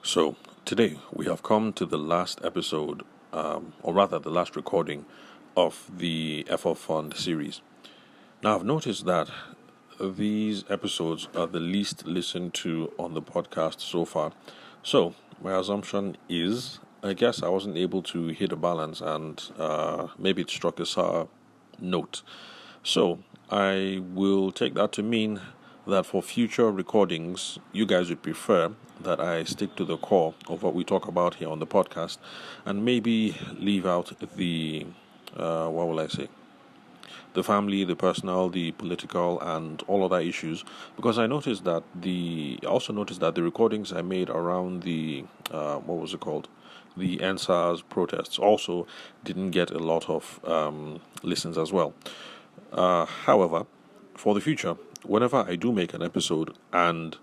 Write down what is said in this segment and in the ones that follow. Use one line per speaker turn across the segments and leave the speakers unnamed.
So, today we have come to the last episode, or rather, the last recording of the FL Fund series. Now, I've noticed that these episodes are the least listened to on the podcast so far. So, my assumption is I guess I wasn't able to hit a balance and maybe it struck a sour note. So, I will take that to mean that for future recordings, you guys would prefer that I stick to the core of what we talk about here on the podcast and maybe leave out what will I say? The family, the personal, the political, and all other issues. Because I also noticed that the recordings I made around what was it called? The NSAS protests also didn't get a lot of listens as well. However, for the future, whenever I do make an episode and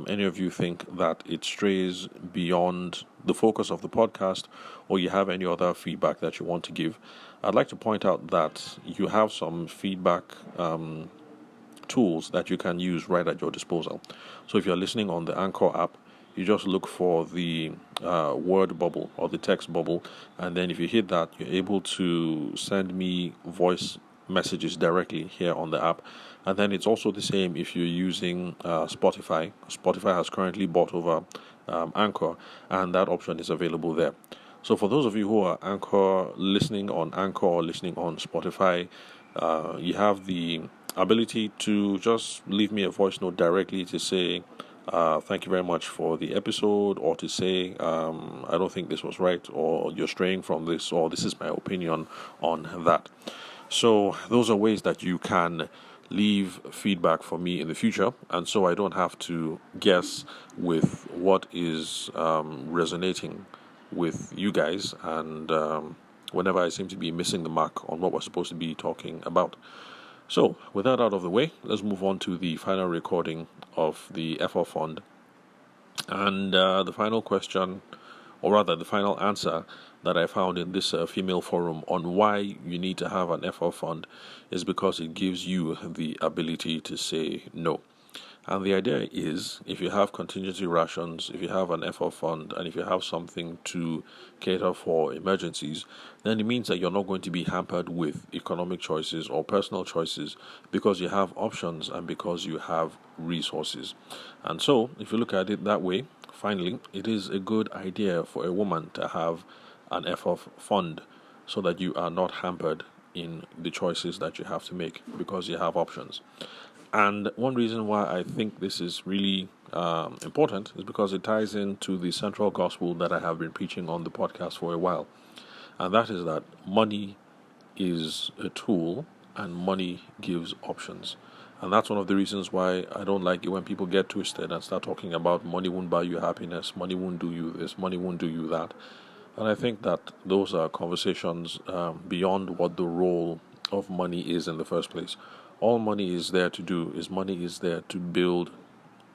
any of you think that it strays beyond the focus of the podcast or you have any other feedback that you want to give, I'd like to point out that you have some feedback tools that you can use right at your disposal. So if you're listening on the Anchor app, you just look for the word bubble or the text bubble, and then if you hit that, you're able to send me voice messages directly here on the app. And then it's also the same if you're using Spotify. Spotify has currently bought over Anchor, and that option is available there. So for those of you who are listening on Anchor or listening on Spotify, you have the ability to just leave me a voice note directly to say, thank you very much for the episode, or to say, I don't think this was right, or you're straying from this, or this is my opinion on that. So those are ways that you can leave feedback for me in the future, and so I don't have to guess with what is resonating with you guys, and whenever I seem to be missing the mark on what we're supposed to be talking about. So, with that out of the way, let's move on to the final recording of the FL Fund. And the final question, or rather the final answer that I found in this female forum on why you need to have an FL Fund is because it gives you the ability to say no. And the idea is if you have contingency rations, if you have an FL fund, and if you have something to cater for emergencies, then it means that you're not going to be hampered with economic choices or personal choices because you have options and because you have resources. And so, if you look at it that way, finally, it is a good idea for a woman to have an FL fund so that you are not hampered in the choices that you have to make because you have options. And one reason why I think this is really important is because it ties into the central gospel that I have been preaching on the podcast for a while. And that is that money is a tool and money gives options. And that's one of the reasons why I don't like it when people get twisted and start talking about money won't buy you happiness, money won't do you this, money won't do you that. And I think that those are conversations beyond what the role of money is in the first place. All money is there to do is money is there to build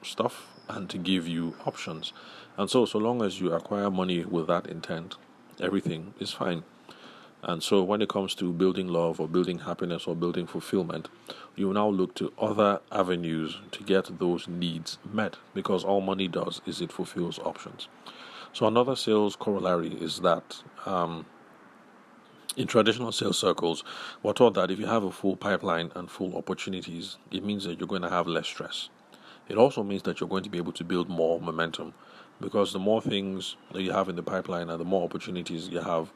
stuff and to give you options. And so long as you acquire money with that intent, everything is fine. And so when it comes to building love or building happiness or building fulfillment, you will now look to other avenues to get those needs met, because all money does is it fulfills options. So another sales corollary is that in traditional sales circles, we're taught that if you have a full pipeline and full opportunities, it means that you're going to have less stress. It also means that you're going to be able to build more momentum, because the more things that you have in the pipeline and the more opportunities you have,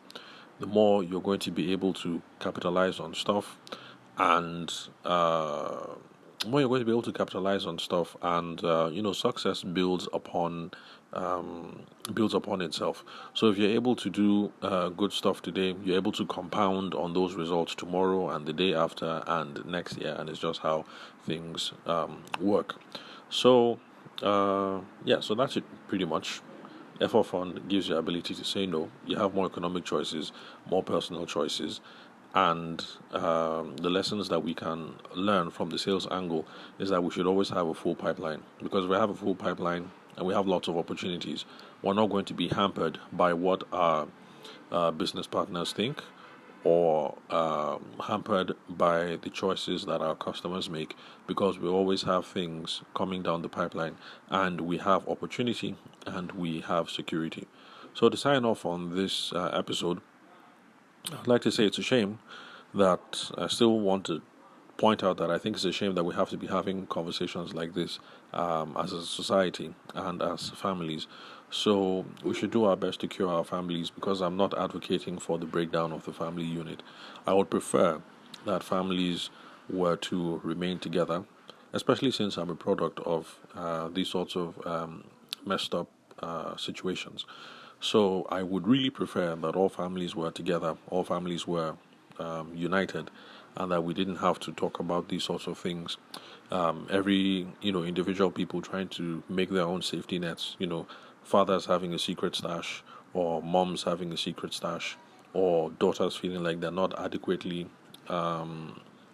the more you're going to be able to capitalize on stuff, and the more you're going to be able to capitalize on stuff, and success builds upon itself. So if you're able to do good stuff today, you're able to compound on those results tomorrow and the day after and next year, and it's just how things work. So so that's it pretty much. FL Fund gives you the ability to say no. You have more economic choices, more personal choices, and the lessons that we can learn from the sales angle is that we should always have a full pipeline, because if we have a full pipeline and we have lots of opportunities, we're not going to be hampered by what our business partners think, or hampered by the choices that our customers make, because we always have things coming down the pipeline, and we have opportunity and we have security. So to sign off on this episode, I'd like to say it's a shame that I still want to point out that I think it's a shame that we have to be having conversations like this as a society and as families. So we should do our best to cure our families, because I'm not advocating for the breakdown of the family unit. I would prefer that families were to remain together, especially since I'm a product of these sorts of messed up situations. So I would really prefer that all families were together, all families were united, and that we didn't have to talk about these sorts of things. Every individual people trying to make their own safety nets. Fathers having a secret stash, or moms having a secret stash, or daughters feeling like they're not adequately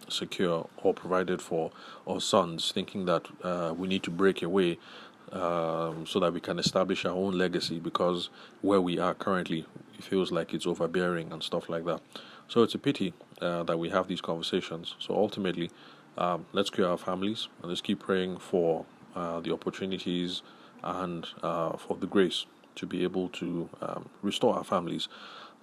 secure or provided for, or sons thinking that we need to break away so that we can establish our own legacy, because where we are currently, it feels like it's overbearing and stuff like that. So it's a pity that we have these conversations. So ultimately, let's cure our families, and let's keep praying for the opportunities and for the grace to be able to restore our families,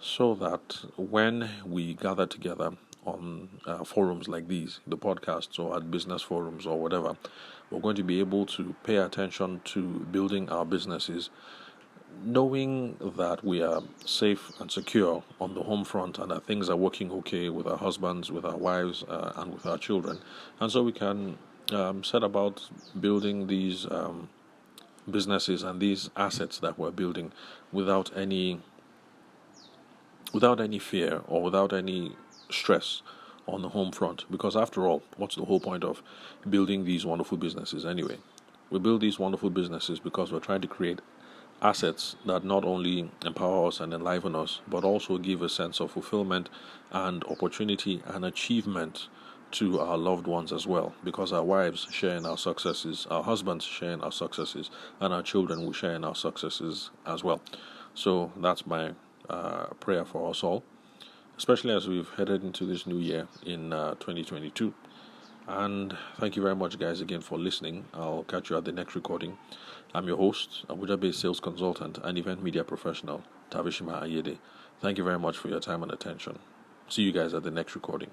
so that when we gather together on forums like these, the podcasts, or at business forums or whatever, we're going to be able to pay attention to building our businesses, knowing that we are safe and secure on the home front, and that things are working okay with our husbands, with our wives, and with our children. And so we can set about building these businesses and these assets that we're building without any fear or without any stress on the home front. Because after all, what's the whole point of building these wonderful businesses anyway? We build these wonderful businesses because we're trying to create assets that not only empower us and enliven us, but also give a sense of fulfillment and opportunity and achievement to our loved ones as well, because our wives share in our successes, our husbands share in our successes, and our children will share in our successes as well. So that's my prayer for us all, especially as we've headed into this new year in 2022. And thank you very much, guys, again for listening. I'll catch you at the next recording. I'm your host, Abuja-based sales consultant and event media professional, Tavishima Ayede. Thank you very much for your time and attention. See you guys at the next recording.